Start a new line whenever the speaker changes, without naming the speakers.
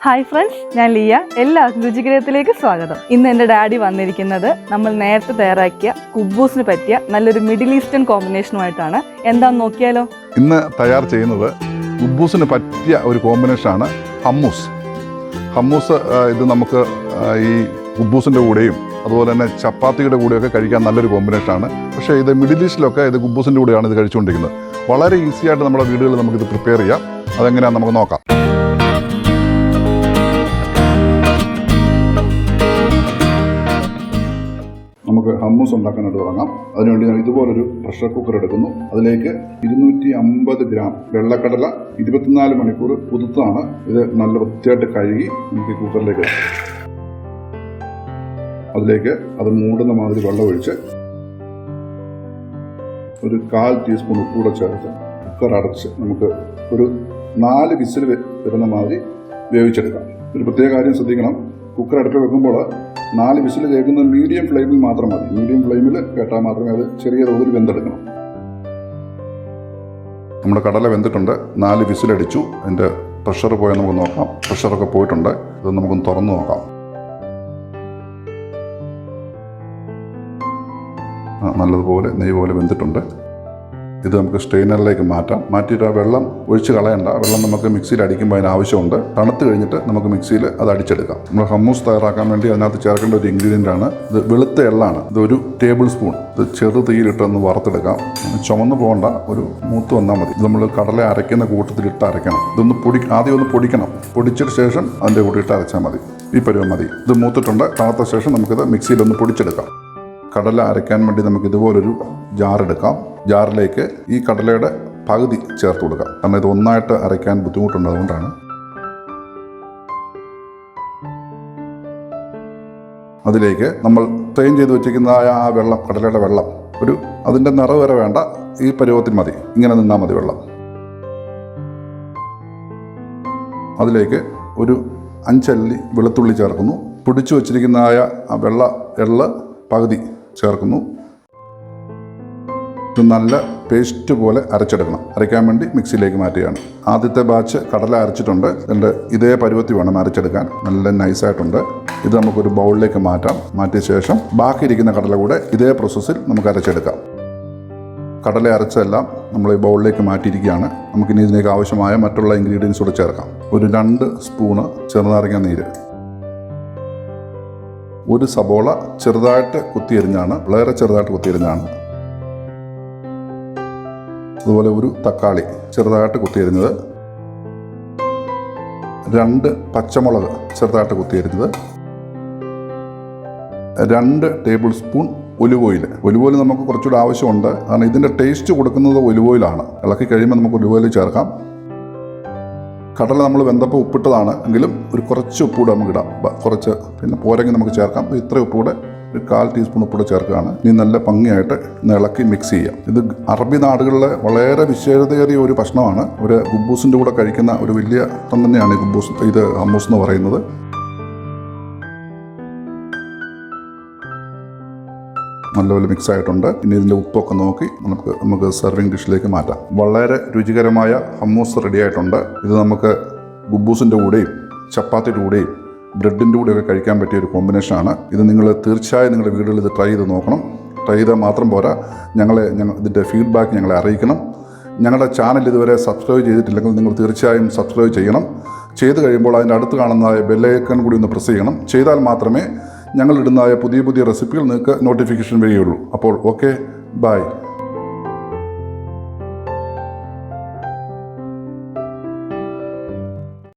Hi friends, ഞാൻ ലിയ. എല്ലാവർക്കും രുചിഗ്രഹത്തിലേക്ക് സ്വാഗതം. ഇന്ന് എൻ്റെ ഡാഡി വന്നിരിക്കുന്നത് നമ്മൾ നേരത്തെ തയ്യാറാക്കിയ കുബ്ബൂസിന് പറ്റിയ നല്ലൊരു മിഡിൽ ഈസ്റ്റേൺ കോമ്പിനേഷനുമായിട്ടാണ്. എന്താണെന്ന് നോക്കിയാലോ?
ഇന്ന് തയ്യാർ ചെയ്യുന്നത് കുബ്ബൂസിന് പറ്റിയ ഒരു കോമ്പിനേഷനാണ് ഹമ്മൂസ്. ഹമ്മൂസ് ഇത് നമുക്ക് ഈ കുബ്ബൂസിൻ്റെ കൂടെയും അതുപോലെ തന്നെ ചപ്പാത്തിയുടെ കൂടെയൊക്കെ കഴിക്കാൻ നല്ലൊരു കോമ്പിനേഷനാണ്. പക്ഷേ ഇത് മിഡിൽ ഈസ്റ്റിലൊക്കെ ഇത് കുബ്ബൂസിൻ്റെ കൂടെയാണ് ഇത് കഴിച്ചുകൊണ്ടിരിക്കുന്നത്. വളരെ ഈസി ആയിട്ട് നമ്മുടെ വീടുകളിൽ നമുക്കിത് പ്രിപ്പയർ ചെയ്യാം. അതെങ്ങനെയാണെന്ന് നമുക്ക് നോക്കാം. നമുക്ക് ഹമ്മൂസ് ഉണ്ടാക്കാനായിട്ട് തുടങ്ങാം. അതിനുവേണ്ടി ഞാൻ ഇതുപോലൊരു പ്രഷർ കുക്കർ എടുക്കുന്നു. അതിലേക്ക് 250 ഗ്രാം വെള്ളക്കടല 24 മണിക്കൂർ കുതിർത്താണ്. ഇത് നല്ല വൃത്തിയായിട്ട് കഴുകി നമുക്ക് ഈ കുക്കറിലേക്ക് അതിലേക്ക് അത് മൂടുന്ന മാതിരി വെള്ളം ഒഴിച്ച് ഒരു 1/4 ടീസ്പൂൺ ഉപ്പൂടെ ചേർത്ത് കുക്കർ അടച്ച് നമുക്ക് ഒരു 4 വിസിൽ വരുന്ന മാതിരി വേവിച്ചെടുക്കാം. ഒരു പ്രത്യേക കാര്യം ശ്രദ്ധിക്കണം, കുക്കർ അടുപ്പിൽ വെക്കുമ്പോൾ 4 വിസിൽ കേൾക്കുന്നത് മീഡിയം ഫ്ലെയിമിൽ മാത്രം മതി. മീഡിയം ഫ്ലെയിമിൽ കേട്ടാൽ മാത്രമേ അത് ചെറിയ തോതിൽ വെന്തെടുക്കണം. നമ്മുടെ കടല വെന്തിട്ടുണ്ട്. 4 വിസിലടിച്ചു. അതിൻ്റെ പ്രഷർ പോയാൽ നമുക്ക് നോക്കാം. പ്രഷറൊക്കെ പോയിട്ടുണ്ട്. ഇത് നമുക്കൊന്ന് തുറന്നു നോക്കാം. നല്ലതുപോലെ നെയ്യ് പോലെ വെന്തിട്ടുണ്ട്. ഇത് നമുക്ക് സ്ട്രെയിനറിലേക്ക് മാറ്റാം. മാറ്റിയിട്ട് ആ വെള്ളം ഒഴിച്ച് കളയണ്ട. വെള്ളം നമുക്ക് മിക്സിയിൽ അടിക്കുമ്പോൾ അതിന് ആവശ്യമുണ്ട്. തണുത്ത് കഴിഞ്ഞിട്ട് നമുക്ക് മിക്സിയിൽ അത് അടിച്ചെടുക്കാം. നമ്മൾ ഹമ്മൂസ് തയ്യാറാക്കാൻ വേണ്ടി അതിനകത്ത് ചേർക്കേണ്ട ഒരു ഇൻഗ്രീഡിയൻ്റ് ആണ് ഇത് വെളുത്ത എള്ളാണ്. ഇത് 1 ടേബിൾ സ്പൂൺ. ഇത് ചെറു തീയിലിട്ടൊന്ന് വറുത്തെടുക്കാം. ചുമന്ന് പോകണ്ട, ഒരു മൂത്ത് വന്നാൽ മതി. ഇത് നമ്മൾ കടല അരയ്ക്കുന്ന കൂട്ടത്തിലിട്ട് അരയ്ക്കണം. ഇതൊന്ന് ആദ്യം ഒന്ന് പൊടിക്കണം. പൊടിച്ചിട്ട് ശേഷം അതിൻ്റെ കൂട്ടിയിട്ട് അരച്ചാൽ മതി. ഈ പരുവം മതി. ഇത് മൂത്തിട്ടുണ്ട്. തണുത്ത ശേഷം നമുക്കിത് മിക്സിയിലൊന്ന് പൊടിച്ചെടുക്കാം. കടല അരയ്ക്കാൻ വേണ്ടി നമുക്ക് ഇതുപോലൊരു ജാറെടുക്കാം. ജാറിലേക്ക് ഈ കടലയുടെ പകുതി ചേർത്ത് കൊടുക്കാം. കാരണം ഇത് ഒന്നായിട്ട് അരയ്ക്കാൻ ബുദ്ധിമുട്ടുണ്ട്. അതുകൊണ്ടാണ്. അതിലേക്ക് നമ്മൾ സ്ട്രെയിൻ ചെയ്ത് വെച്ചിരിക്കുന്നതായ ആ വെള്ളം, കടലയുടെ വെള്ളം, അതിൻ്റെ നിറവ് വരെ വേണ്ട, ഈ പരുവത്തിൽ മതി. ഇങ്ങനെ നിന്നാൽ മതി വെള്ളം. അതിലേക്ക് ഒരു 5 അല്ലി വെളുത്തുള്ളി ചേർക്കുന്നു. പൊടിച്ചു വച്ചിരിക്കുന്നതായ ആ എള്ള് പകുതി ചേർക്കുന്നു. ഇത് നല്ല പേസ്റ്റ് പോലെ അരച്ചെടുക്കണം. അരയ്ക്കാൻ വേണ്ടി മിക്സിയിലേക്ക് മാറ്റുകയാണ്. ആദ്യത്തെ ബാച്ച് കടല അരച്ചിട്ടുണ്ട്. ഇതേ പരുവത്തിൽ വേണം അരച്ചെടുക്കാൻ. നല്ല നൈസായിട്ടുണ്ട്. ഇത് നമുക്കൊരു ബൗളിലേക്ക് മാറ്റാം. മാറ്റിയ ശേഷം ബാക്കിയിരിക്കുന്ന കടല കൂടെ ഇതേ പ്രോസസ്സിൽ നമുക്ക് അരച്ചെടുക്കാം. കടല അരച്ചെല്ലാം നമ്മൾ ഈ ബൗളിലേക്ക് മാറ്റിയിരിക്കുകയാണ്. നമുക്കിനി ഇതിലേക്ക് ആവശ്യമായ മറ്റുള്ള ഇൻഗ്രീഡിയൻസ് കൂടെ ചേർക്കാം. ഒരു 2 സ്പൂണ് ചെറുനാരങ്ങ നീര്, 1 സബോള ചെറുതായിട്ട് കുത്തിയരിഞ്ഞാണ്, വളരെ ചെറുതായിട്ട് കുത്തിയരിഞ്ഞാണ്. അതുപോലെ 1 തക്കാളി ചെറുതായിട്ട് കുത്തിയരിഞ്ഞത്, 2 പച്ചമുളക് ചെറുതായിട്ട് കുത്തിയരിഞ്ഞത്, 2 table spoon olive oil. Olive oil നമുക്ക് കുറച്ചുകൂടെ ആവശ്യമുണ്ട്. കാരണം ഇതിൻ്റെ ടേസ്റ്റ് കൊടുക്കുന്നത് ഒലിവ് ഓയിലാണ്. ഇളക്കി കഴിയുമ്പോൾ നമുക്ക് ഒലിവ് ഓയിൽ ചേർക്കാം. കടല നമ്മൾ വെന്തപ്പോൾ ഉപ്പിട്ടതാണ് എങ്കിലും കുറച്ച് ഉപ്പൂടെ നമുക്ക് ഇടാം. കുറച്ച് പിന്നെ പോരെങ്കിൽ നമുക്ക് ചേർക്കാം. ഇത്ര ഉപ്പൂടെ ഒരു 1/4 ടീസ്പൂൺ ഉപ്പൂടെ ചേർക്കുകയാണ്. ഇനി നല്ല ഭംഗിയായിട്ട് ഇളക്കി മിക്സ് ചെയ്യാം. ഇത് അറബി നാടുകളിലെ വളരെ വിശേഷതയേറിയ ഒരു ഭക്ഷണമാണ്. ഒരു കുബ്ബൂസിൻ്റെ കൂടെ കഴിക്കുന്ന ഒരു വലിയ ഭക്ഷണം തന്നെയാണ് ഈ ഹമ്മൂസ് എന്ന് പറയുന്നത്. നല്ലപോലെ മിക്സ് ആയിട്ടുണ്ട്. ഇനി ഇതിൻ്റെ ഉപ്പൊക്കെ നോക്കി നമുക്ക് സെർവിങ് ഡിഷിലേക്ക് മാറ്റാം. വളരെ രുചികരമായ ഹമ്മൂസ് റെഡി ആയിട്ടുണ്ട്. ഇത് നമുക്ക് കുബ്ബൂസിൻ്റെ കൂടെയും ചപ്പാത്തിയുടെ കൂടെയും ബ്രെഡിൻ്റെ കൂടെയൊക്കെ കഴിക്കാൻ പറ്റിയ ഒരു കോമ്പിനേഷനാണ്. ഇത് നിങ്ങൾ തീർച്ചയായും നിങ്ങളുടെ വീടുകളിൽ ഇത് ട്രൈ ചെയ്ത് നോക്കണം. ട്രൈ ചെയ്താൽ മാത്രം പോരാ, ഇതിൻ്റെ ഫീഡ്ബാക്ക് ഞങ്ങളെ അറിയിക്കണം. ഞങ്ങളുടെ ചാനൽ ഇതുവരെ സബ്സ്ക്രൈബ് ചെയ്തിട്ടില്ലെങ്കിൽ നിങ്ങൾ തീർച്ചയായും സബ്സ്ക്രൈബ് ചെയ്യണം. ചെയ്ത് കഴിയുമ്പോൾ അതിൻ്റെ അടുത്ത് കാണുന്ന ബെല്ലൈക്കൺ കൂടി ഒന്ന് പ്രസ് ചെയ്യണം. ചെയ്താൽ മാത്രമേ ഞങ്ങളിടുന്നതായ പുതിയ റെസിപ്പികൾ നിങ്ങൾക്ക് നോട്ടിഫിക്കേഷൻ വരികയുള്ളൂ. അപ്പോൾ ഓക്കെ, ബൈ.